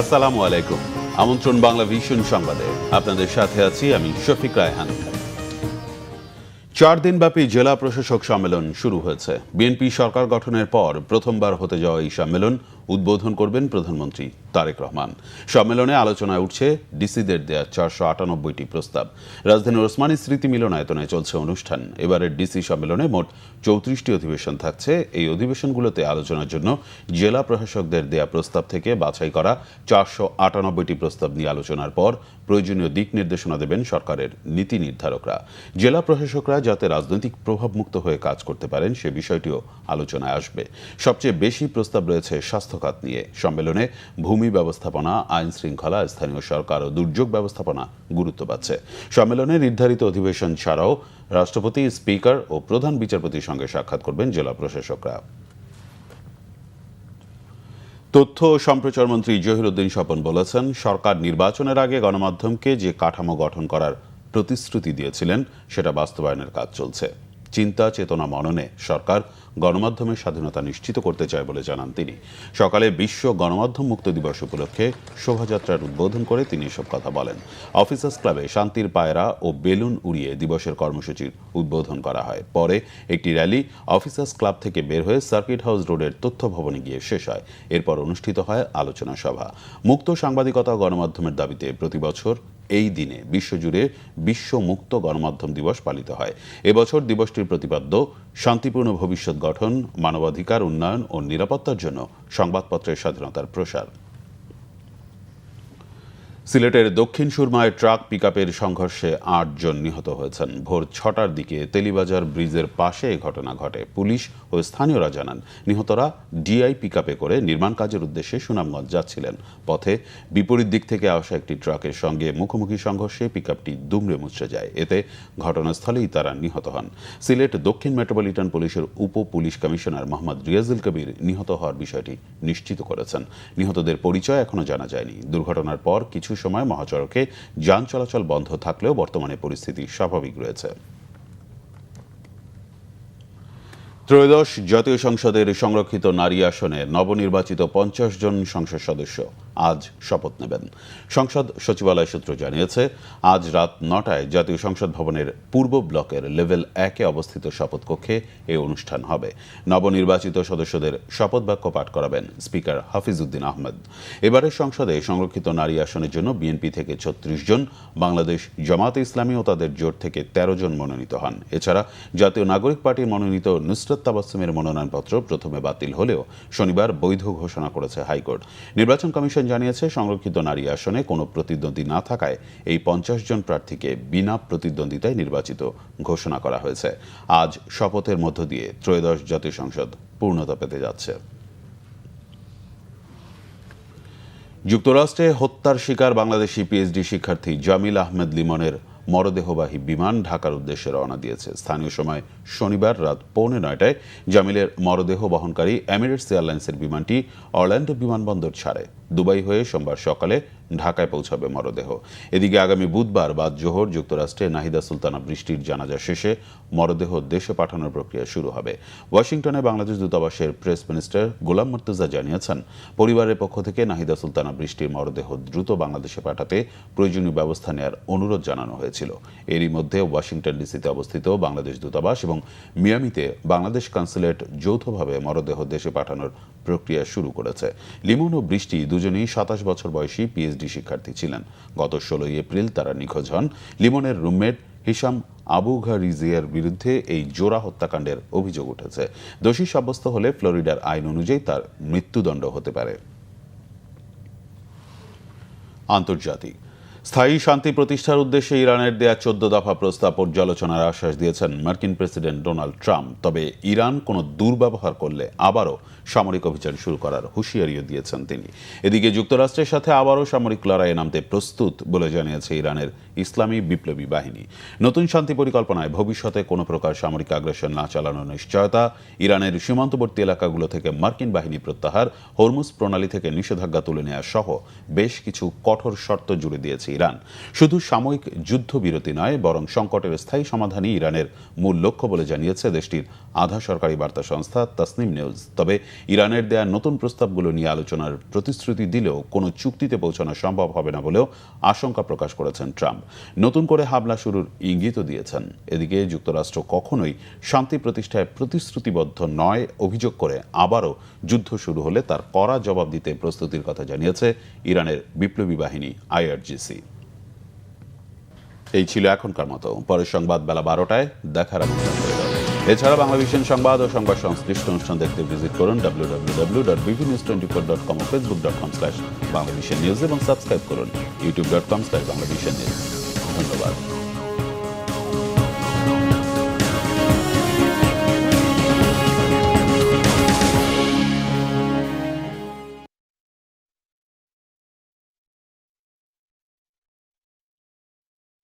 আসসালামু আলাইকুম। আমন্ত্রণ বাংলা ভিশন সংবাদে আপনাদের সাথে আছি আমি শফিক রায়হান। 4 দিনব্যাপী জেলা প্রশাসক সম্মেলন শুরু হয়েছে। বিএনপি সরকার গঠনের পর প্রথমবার হতে যাওয়া এই সম্মেলন উদ্বোধন করবেন প্রধানমন্ত্রী তারেক রহমান। সম্মেলনে আলোচনায় উঠছে ডিসিদের দেয়া 498টি প্রস্তাব। রাজধানীর ওসমানী স্মৃতি মিলনায়তনে চলছে অনুষ্ঠান। এবারের ডিসি সম্মেলনে মোট 34টি অধিবেশন থাকছে। এই অধিবেশনগুলোতে আলোচনার জন্য জেলা প্রশাসকদের দেয়া প্রস্তাব থেকে বাছাই করা 498টি প্রস্তাব নিয়ে আলোচনার পর প্রয়োজনীয় দিক নির্দেশনা দেবেন সরকারের নীতি নির্ধারকরা। জেলা প্রশাসকরা যাতে রাজনৈতিক প্রভাবমুক্ত হয়ে কাজ করতে পারেন সে বিষয়টিও আলোচনায় আসবে। সবচেয়ে বেশি প্রস্তাব রয়েছে স্বাস্থ্য খাত নিয়ে। সম্মেলনে ভূমি ব্যবস্থাপনা, আইন শৃঙ্খলা, স্থানীয় সরকার ও দুর্যোগ ব্যবস্থাপনা গুরুত্ব পাচ্ছে। সম্মেলনে নির্ধারিত অধিবেশন ছাড়াও রাষ্ট্রপতি, স্পিকার ও প্রধান বিচারপতির সঙ্গে সাক্ষাৎ করবেন জেলা প্রশাসকরা। তথ্য ও সম্প্রচার মন্ত্রী জহিরুদ্দিন স্বপন বলেছেন, সরকার নির্বাচনের আগে গণমাধ্যমকে যে কাঠামো গঠন করার প্রতিশ্রুতি দিয়েছিলেন সেটা বাস্তবায়নের কাজ চলছে। চিন্তা চেতনা মননে সরকার গণমাধ্যমের স্বাধীনতা নিশ্চিত করতে চায় বলে জানান তিনি। সকালে বিশ্ব গণমাধ্যম মুক্ত দিবস উপলক্ষে শোভাযাত্রার উদ্বোধন করে তিনি এসব কথা বলেন। অফিসার্স ক্লাবে শান্তির পায়রা ও বেলুন উড়িয়ে দিবসের কর্মসূচির উদ্বোধন করা হয়। পরে একটি র্যালি অফিসার্স ক্লাব থেকে বের হয়ে সার্কিট হাউস রোডের তথ্য ভবনে গিয়ে শেষ হয়। এরপর অনুষ্ঠিত হয় আলোচনা সভা। মুক্ত সাংবাদিকতা ও গণমাধ্যমের দাবিতে প্রতিবছর এই দিনে বিশ্বজুড়ে বিশ্ব মুক্ত গণমাধ্যম দিবস পালিত হয়। এবছর দিবসটির প্রতিপাদ্য শান্তিপূর্ণ ভবিষ্যৎ গঠন, মানবাধিকার উন্নয়ন ও নিরাপত্তার জন্য সংবাদপত্রের স্বাধীনতার প্রসার। সিলেটের দক্ষিণ সুরমায় ট্রাক পিকআপের সংঘর্ষে 8 জন নিহত হয়েছেন। ভোর 6টার দিকে তেলিবাজার ব্রিজের পাশে এই ঘটনা ঘটে। পুলিশ ও স্থানীয়রা জানান, নিহতরা ডিআই পিকআপে করে নির্মাণ কাজের উদ্দেশ্যে সুনামগঞ্জ যাচ্ছিলেন। পথে বিপরীত দিক থেকে আসা একটি ট্রাকের সঙ্গে মুখোমুখি সংঘর্ষে পিকআপটি দুমড়ে মুচড়ে যায়। এতে ঘটনাস্থলেই তারা নিহত হন। সিলেট দক্ষিণ মেট্রোপলিটন পুলিশের উপ পুলিশ কমিশনার মোহাম্মদ রিয়াজুল কবির নিহত হওয়ার বিষয়টি নিশ্চিত করেছেন। নিহতদের পরিচয় এখনো জানা যায়নি। দুর্ঘটনার পর কিছু সময় মহাসড়কে যান চলাচল বন্ধ থাকলেও বর্তমানে পরিস্থিতি স্বাভাবিক রয়েছে। ত্রয়োদশ জাতীয় সংসদের সংরক্ষিত নারী আসনে নবনির্বাচিত 50 জন সংসদ সদস্য আজ শপথ নেবেন। সংসদ সচিবালয় সূত্র জানিয়েছে, আজ রাত 9টায় জাতীয় সংসদ ভবনের পূর্ব ব্লকের লেভেল 1-এ অবস্থিত শপথ কক্ষে এই অনুষ্ঠান হবে। নবনির্বাচিত সদস্যদের শপথ বাক্য পাঠ করাবেন স্পিকার হাফিজউদ্দিন আহমেদ। এবারের সংসদে সংরক্ষিত নারী আসনের জন্য বিএনপি থেকে 36 জন, বাংলাদেশ জামায়াতে ইসলামী ও তাদের জোট থেকে 13 জন মনোনীত হন। এছাড়া জাতীয় নাগরিক পার্টির মনোনীত নুসরাত তাবাসসুমের মনোনয়নপত্র প্রথমে বাতিল হলেও শনিবার বৈধ ঘোষণা করেছে হাইকোর্ট। নির্বাচন কমিশন জানিয়েছে, সংরক্ষিত নারী আসনে কোনো প্রতিদ্বন্দ্বী না থাকায় এই 50 জন প্রার্থীকে বিনা প্রতিদ্বন্দ্বিতায় নির্বাচিত ঘোষণা করা হয়েছে। আজ শপথের মধ্য দিয়ে ত্রয়োদশ জাতীয় সংসদ পূর্ণতা পেতে যাচ্ছে। যুক্তরাষ্ট্রে হত্যার শিকার বাংলাদেশি পিএইচডি শিক্ষার্থী জামিল আহমেদ লিমনের মরদেহবাহী বিমান ঢাকার উদ্দেশ্যে রওনা দিয়েছে। স্থানীয় সময় শনিবার রাত 8:45টায় জামিলের মরদেহ বহনকারী এমিরেটস এয়ারলাইন্সের বিমানটি অরল্যান্ডো বিমানবন্দর ছাড়ে। দুবাই হয়ে সোমবার সকালে ঢাকায় পৌঁছাবে মরদেহ। এদিকে আগামী বুধবার বাদ জোহর যুক্তরাষ্ট্রে নাহিদা সুলতানা বৃষ্টির জানাজা শেষে মরদেহ দেশে পাঠানোর প্রক্রিয়া শুরু হবে। ওয়াশিংটনে বাংলাদেশ দূতাবাসের প্রেস মিনিস্টার গোলাম মুর্তজা জানিয়েছেন, পরিবারের পক্ষ থেকে নাহিদা সুলতানা বৃষ্টির মরদেহ দ্রুত বাংলাদেশে পাঠাতে প্রয়োজনীয় ব্যবস্থা নেওয়ার অনুরোধ জানানো হয়েছিল। এরই মধ্যে ওয়াশিংটন ডিসিতে অবস্থিত বাংলাদেশ দূতাবাস এবং মিয়ামিতে বাংলাদেশ কনসুলেট যৌথভাবে মরদেহ দেশে পাঠানোর প্রক্রিয়া শুরু করেছে। লিমন ও বৃষ্টি দুজনেই 27 বছর বয়সী পিএইচডি শিক্ষার্থী ছিলেন। গত 16 এপ্রিল তারা নিখোঁজ হন। লিমনের রুমমেট হিশাম আবু ঘারিজিয়ার বিরুদ্ধে এই জোড়া হত্যাকাণ্ডের অভিযোগ উঠেছে। দোষী সাব্যস্ত হলে ফ্লোরিডার আইন অনুযায়ী তার মৃত্যুদণ্ড হতে পারে। আন্তর্জাতিক স্থায়ী শান্তি প্রতিষ্ঠার উদ্দেশ্যে ইরানের দেয়া 14 দফা প্রস্তাব পর্যালোচনার আশ্বাস দিয়েছেন মার্কিন প্রেসিডেন্ট ডোনাল্ড ট্রাম্প। তবে ইরান কোনো দুর্ব্যবহার করলে আবারও সামরিক অভিযান শুরু করার হুঁশিয়ারিও দিয়েছেন তিনি। এদিকে যুক্তরাষ্ট্রের সাথে আবারও সামরিক লড়াইয়ে নামতে প্রস্তুত বলে জানিয়েছে ইরানের ইসলামী বিপ্লবী বাহিনী। নতুন শান্তি পরিকল্পনায় ভবিষ্যতে কোনো প্রকার সামরিক আগ্রাসন না চালানোর নিশ্চয়তা, ইরানের সীমান্তবর্তী এলাকাগুলো থেকে মার্কিন বাহিনী প্রত্যাহার, হরমুজ প্রণালী থেকে নিষেধাজ্ঞা তুলে নেওয়া সহ বেশ কিছু কঠোর শর্ত জুড়ে দিয়েছে ইরান। শুধু সাময়িক যুদ্ধবিরতি নয়, বরং সংকটের স্থায়ী সমাধানই ইরানের মূল লক্ষ্য বলে জানিয়েছে দেশটির আধা সরকারি বার্তা সংস্থা তাসনিম নিউজ। তবে ইরানের দেয়া নতুন প্রস্তাবগুলো নিয়ে আলোচনার প্রতিশ্রুতি দিলেও কোনো চুক্তিতে পৌঁছানো সম্ভব হবে না বলেও আশঙ্কা প্রকাশ করেছেন ট্রাম্প। নতুন করে হামলা শুরুর ইঙ্গিতও দিয়েছেন। এদিকে যুক্তরাষ্ট্র কখনোই শান্তি প্রতিষ্ঠায় প্রতিশ্রুতিবদ্ধ নয় অভিযোগ করে আবারও যুদ্ধ শুরু হলে তার কড়া জবাব দিতে প্রস্তুতির কথা জানিয়েছে ইরানের বিপ্লবী বাহিনী IRGC। এই ছিল এখনকার মতো। পরের সংবাদ বেলা 12টায় দেখার আমন্ত্রণ রইল। এছাড়া বাংলাভিশন সংবাদ ও সংবাদ সংশ্লিষ্ট অনুষ্ঠান দেখতে ভিজিট করুন www.bvnews24.com ও facebook.com/বাংলাভিশন নিউজ এবং সাবস্ক্রাইব করুন youtube.com/বাংলাভিশন নিউজ। ধন্যবাদ।